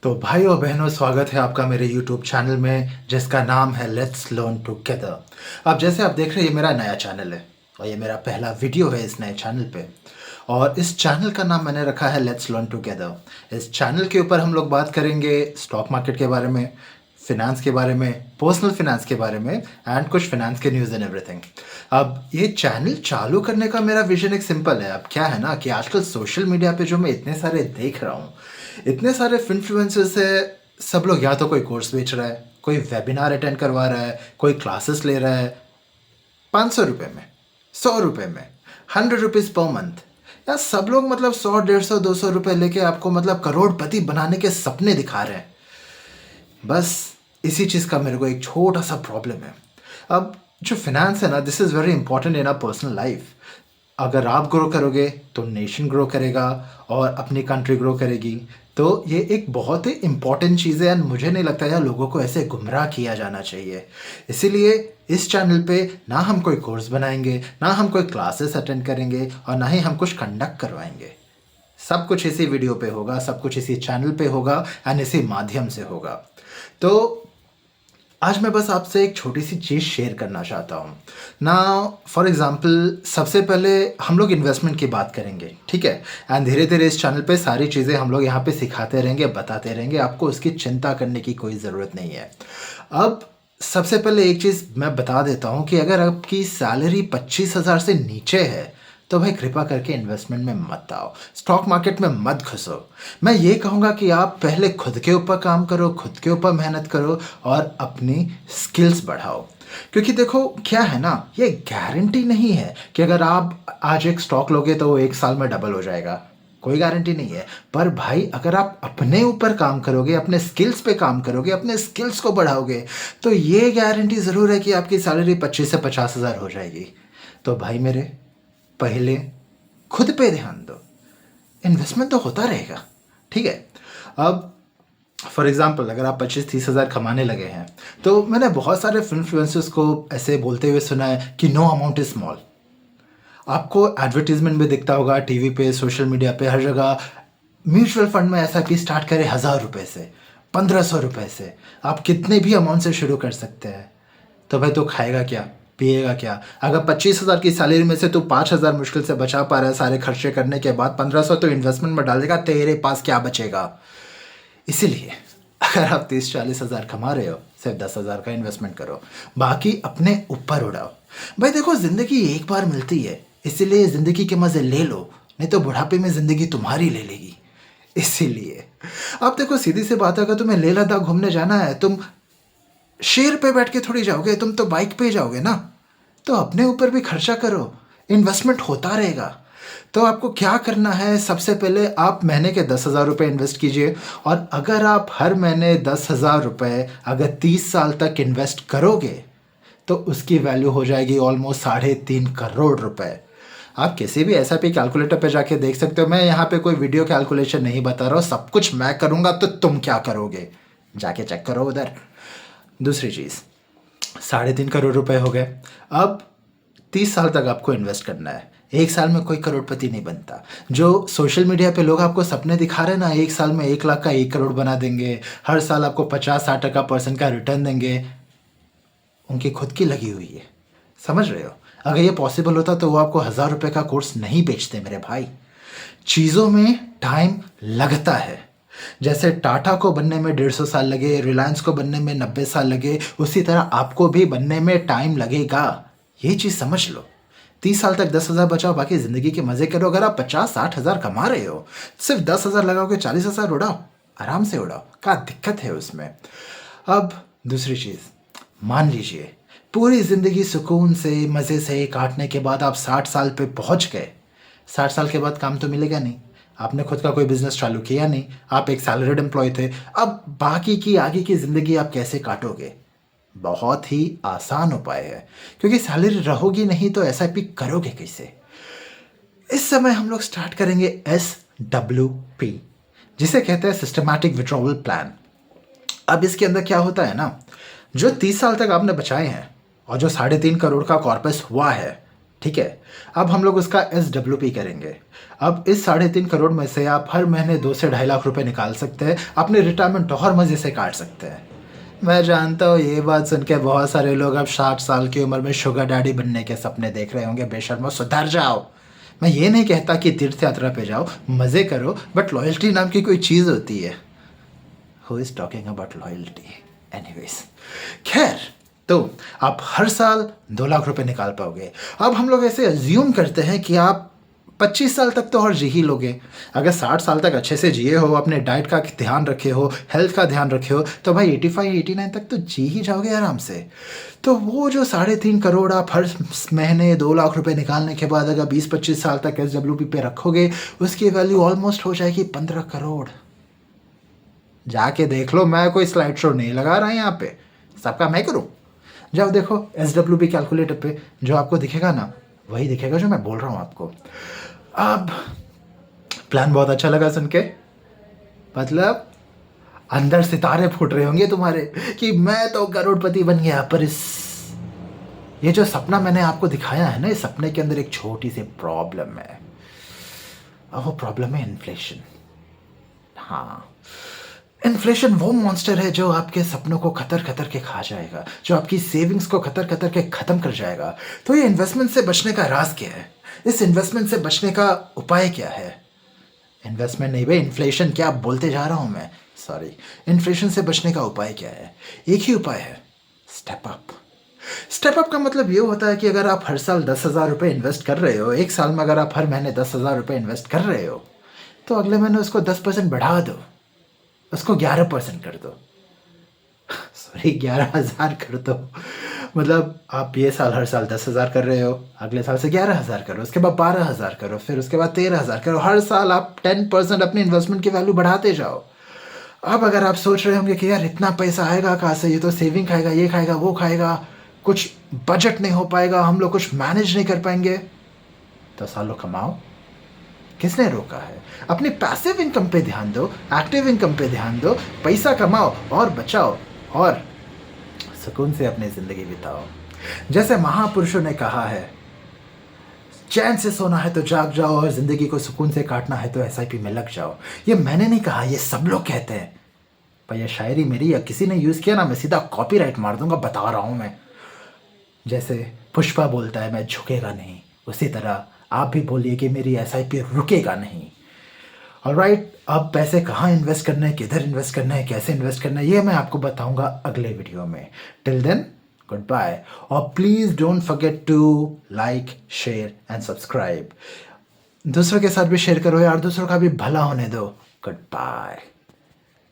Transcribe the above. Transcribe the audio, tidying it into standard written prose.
तो भाइयों बहनों, स्वागत है आपका मेरे YouTube चैनल में जिसका नाम है लेट्स लर्न टुगेदर। अब जैसे आप देख रहे हैं, ये मेरा नया चैनल है और ये मेरा पहला वीडियो है इस नए चैनल पे। और इस चैनल का नाम मैंने रखा है लेट्स लर्न टुगेदर। इस चैनल के ऊपर हम लोग बात करेंगे स्टॉक मार्केट के बारे में, फिनेंस के बारे में, पर्सनल फिनेंस के बारे में एंड कुछ फिनेंस के न्यूज़ एंड एवरीथिंग। अब ये चैनल चालू करने का मेरा विजन एक सिंपल है। अब क्या है ना कि आजकल सोशल मीडिया पे जो मैं इतने सारे देख रहा हूँ, इतने सारे इन्फ्लुएंसर्स है, सब लोग या तो कोई कोर्स बेच रहा है, कोई वेबिनार अटेंड करवा रहा है, कोई क्लासेस ले रहा है 500 रुपये में, 100 रुपये में, 100 रुपीज़ पर मंथ। या सब लोग मतलब 100, 150, 200 रुपये लेके आपको मतलब करोड़पति बनाने के सपने दिखा रहे हैं। बस इसी चीज़ का मेरे को एक छोटा सा प्रॉब्लम है। अब जो फिनेंस है ना, this is very important in a personal life. अगर आप ग्रो करोगे तो नेशन ग्रो करेगा और अपनी कंट्री ग्रो करेगी। तो ये एक बहुत ही इम्पॉर्टेंट चीज़ है एंड मुझे नहीं लगता यार लोगों को ऐसे गुमराह किया जाना चाहिए। इसीलिए इस चैनल पे ना हम कोई कोर्स बनाएंगे, ना हम कोई क्लासेस अटेंड करेंगे और ना ही हम कुछ कंडक्ट करवाएंगे। सब कुछ इसी वीडियो पे होगा, सब कुछ इसी चैनल पे होगा एंड इसी माध्यम से होगा। तो आज मैं बस आपसे एक छोटी सी चीज़ शेयर करना चाहता हूँ ना। फॉर एग्ज़ाम्पल, सबसे पहले हम लोग इन्वेस्टमेंट की बात करेंगे, ठीक है। एंड धीरे धीरे इस चैनल पे सारी चीज़ें हम लोग यहाँ पे सिखाते रहेंगे, बताते रहेंगे, आपको उसकी चिंता करने की कोई ज़रूरत नहीं है। अब सबसे पहले एक चीज़ मैं बता देता हूँ कि अगर आपकी सैलरी 25,000 से नीचे है तो भाई कृपा करके इन्वेस्टमेंट में मत आओ, स्टॉक मार्केट में मत घुसो। मैं ये कहूँगा कि आप पहले खुद के ऊपर काम करो, खुद के ऊपर मेहनत करो और अपनी स्किल्स बढ़ाओ। क्योंकि देखो क्या है ना, ये गारंटी नहीं है कि अगर आप आज एक स्टॉक लोगे तो वो एक साल में डबल हो जाएगा, कोई गारंटी नहीं है। पर भाई अगर आप अपने ऊपर काम करोगे, अपने स्किल्स पे काम करोगे, अपने स्किल्स को बढ़ाओगे, तो ये गारंटी ज़रूर है कि आपकी सैलरी 25 से 50,000 हो जाएगी। तो भाई मेरे, पहले खुद पे ध्यान दो, इन्वेस्टमेंट तो होता रहेगा, ठीक है। अब फॉर एग्जाम्पल अगर आप 25-30 हज़ार कमाने लगे हैं तो मैंने बहुत सारे इन्फ्लुएंसर्स को ऐसे बोलते हुए सुना है कि नो अमाउंट इज स्मॉल। आपको एडवर्टीजमेंट में दिखता होगा, टीवी पे, सोशल मीडिया पे, हर जगह म्यूचुअल फंड में एसआईपी स्टार्ट करें 1,000 रुपये से, 1,500 रुपये से, आप कितने भी अमाउंट से शुरू कर सकते हैं। तो भाई तो खाएगा क्या, पिएगा क्या? अगर 25,000 की सैलरी में से तो 5,000 मुश्किल से बचा पा रहा है सारे खर्चे करने के बाद, 1,500 तो इन्वेस्टमेंट में डाल देगा, तेरे पास क्या बचेगा? इसीलिए अगर आप 30-40 हज़ार कमा रहे हो, सिर्फ 10,000 का इन्वेस्टमेंट करो, बाकी अपने ऊपर उड़ाओ। भाई देखो, ज़िंदगी एक बार मिलती है, इसीलिए ज़िंदगी के मज़े ले लो, नहीं तो बुढ़ापे में ज़िंदगी तुम्हारी ले लेगी। इसीलिए अब देखो, सीधी सी बात है, अगर तुम्हें लेह लद्दाख घूमने जाना है, तुम शेर पे बैठ के थोड़ी जाओगे, तुम तो बाइक पे ही जाओगे ना। तो अपने ऊपर भी खर्चा करो, इन्वेस्टमेंट होता रहेगा। तो आपको क्या करना है, सबसे पहले आप महीने के 10,000 रुपये इन्वेस्ट कीजिए। और अगर आप हर महीने 10,000 रुपये अगर 30 साल तक इन्वेस्ट करोगे तो उसकी वैल्यू हो जाएगी ऑलमोस्ट 3.5 करोड़ रुपए। आप किसी भी एसआईपी कैलकुलेटर पे जाके देख सकते हो। मैं यहाँ पे कोई वीडियो कैलकुलेशन नहीं बता रहा हूँ, सब कुछ मैं करूँगा, तो तुम क्या करोगे जाके चेक करो उधर। दूसरी चीज़, 3.5 करोड़ रुपए हो गए। अब 30 साल तक आपको इन्वेस्ट करना है। एक साल में कोई करोड़पति नहीं बनता। जो सोशल मीडिया पे लोग आपको सपने दिखा रहे हैं ना, एक साल में 1 लाख का 1 करोड़ बना देंगे, हर साल आपको 50-60% का रिटर्न देंगे, उनकी खुद की लगी हुई है। समझ रहे हो? अगर ये पॉसिबल होता तो वो आपको 1,000 रुपये का कोर्स नहीं बेचते मेरे भाई। चीज़ों में टाइम लगता है। जैसे टाटा को बनने में 150 साल लगे, रिलायंस को बनने में 90 साल लगे, उसी तरह आपको भी बनने में टाइम लगेगा। ये चीज़ समझ लो। 30 साल तक 10,000 बचाओ, बाकी ज़िंदगी के मज़े करो। अगर आप 50-60 हज़ार कमा रहे हो, सिर्फ 10,000 लगाओगे, 40,000 उड़ाओ, आराम से उड़ाओ, क्या दिक्कत है उसमें। अब दूसरी चीज़, मान लीजिए पूरी ज़िंदगी सुकून से, मज़े से काटने के बाद आप 60 साल पे पहुंच गए। 60 साल के बाद काम तो मिलेगा नहीं, आपने खुद का कोई बिजनेस चालू किया नहीं, आप एक सैलरीड एम्प्लॉय थे। अब बाकी की आगे की ज़िंदगी आप कैसे काटोगे? बहुत ही आसान उपाय है, क्योंकि सैलरी रहोगी नहीं तो एसआईपी करोगे कैसे? इस समय हम लोग स्टार्ट करेंगे SWP, जिसे कहते हैं सिस्टमैटिक विड्रॉवल प्लान। अब इसके अंदर क्या होता है ना, जो 30 साल तक आपने बचाए हैं और जो 3.5 करोड़ का कॉर्पस हुआ है, ठीक है। अब हम लोग उसका SWP करेंगे। अब इस 3.5 करोड़ में से आप हर महीने 2 से 2.5 लाख रुपए निकाल सकते हैं, अपने रिटायरमेंट और मज़े से काट सकते हैं। मैं जानता हूँ ये बात सुन के बहुत सारे लोग अब 60 साल की उम्र में शुगर डैडी बनने के सपने देख रहे होंगे। बेशर्मो, सुधर जाओ। मैं ये नहीं कहता कि तीर्थ यात्रा पे जाओ, मज़े करो, बट लॉयल्टी नाम की कोई चीज़ होती है। Who is talking about loyalty? Anyways, खैर, तो आप हर साल 2 लाख रुपए निकाल पाओगे। अब हम लोग ऐसे अज्यूम करते हैं कि आप 25 साल तक तो और जी ही लोगे। अगर 60 साल तक अच्छे से जिए हो, अपने डाइट का ध्यान रखे हो, हेल्थ का ध्यान रखे हो, तो भाई 85-89 तक तो जी ही जाओगे आराम से। तो वो जो 3.5 करोड़ आप हर महीने 2 लाख रुपए निकालने के बाद अगर 20-25 साल तक SWP पे रखोगे, उसकी वैल्यू ऑलमोस्ट हो जाएगी 15 करोड़। जाके देख लो, मैं कोई स्लाइड शो नहीं लगा रहा यहाँ पे, सबका मैं करूँ। जाओ देखो SWP कैलकुलेटर पे, जो आपको दिखेगा ना वही दिखेगा जो मैं बोल रहा हूँ आपको। अब प्लान बहुत अच्छा लगा सुन के, मतलब अंदर सितारे फूट रहे होंगे तुम्हारे कि मैं तो करोड़पति बन गया। पर ये जो सपना मैंने आपको दिखाया है ना, इस सपने के अंदर एक छोटी सी प्रॉब्लम है, और वो प्रॉब्लम है इन्फ्लेशन। हाँ, इन्फ्लेशन वो मॉन्स्टर है जो आपके सपनों को खतर खतर के खा जाएगा, जो आपकी सेविंग्स को खतर खतर के ख़त्म कर जाएगा। तो ये इन्वेस्टमेंट से बचने का राज क्या है? इस इन्वेस्टमेंट से बचने का उपाय क्या है? इन्वेस्टमेंट नहीं भाई, इन्फ्लेशन क्या बोलते जा रहा हूँ मैं, सॉरी। इन्फ्लेशन से बचने का उपाय क्या है? एक ही उपाय है, स्टेप अप। स्टेप अप का मतलब ये होता है कि अगर आप हर साल 10,000 रुपये इन्वेस्ट कर रहे हो, एक साल में अगर आप हर महीने 10,000 रुपये इन्वेस्ट कर रहे हो, तो अगले महीने उसको 10% बढ़ा दो, उसको 11% कर दो, सॉरी 11,000 कर दो। मतलब आप ये साल हर साल 10,000 कर रहे हो, अगले साल से 11,000 करो, उसके बाद 12,000 करो, फिर उसके बाद 13,000 करो। हर साल आप 10% अपनी इन्वेस्टमेंट की वैल्यू बढ़ाते जाओ। अब अगर आप सोच रहे होंगे कि यार इतना पैसा आएगा कहाँ से, ये तो सेविंग खाएगा, ये खाएगा, वो खाएगा, कुछ बजट नहीं हो पाएगा, हम लोग कुछ मैनेज नहीं कर पाएंगे, तो सालों कमाओ। किसने रोका है? अपनी पैसिव इनकम पे ध्यान दो, एक्टिव इनकम पे ध्यान दो, पैसा कमाओ और बचाओ और सुकून से अपनी जिंदगी बिताओ। जैसे महापुरुषों ने कहा है, चैन से सोना है तो जाग जाओ और जिंदगी को सुकून से काटना है तो SIP में लग जाओ। ये मैंने नहीं कहा, ये सब लोग कहते हैं। पर यह शायरी मेरी या किसी ने यूज़ किया ना, मैं सीधा कॉपीराइट मार दूंगा, बता रहा हूँ मैं। जैसे पुष्पा बोलता है मैं झुकेगा नहीं, उसी तरह आप भी बोलिए कि मेरी SIP रुकेगा नहीं। ऑलराइट, अब पैसे कहाँ इन्वेस्ट करना है, किधर इन्वेस्ट करना है, कैसे इन्वेस्ट करना है, ये मैं आपको बताऊंगा अगले वीडियो में। टिल देन, गुड बाय, और please don't forget to like, share and subscribe. दूसरों के साथ भी शेयर करो यार, दूसरों का भी भला होने दो। Good bye.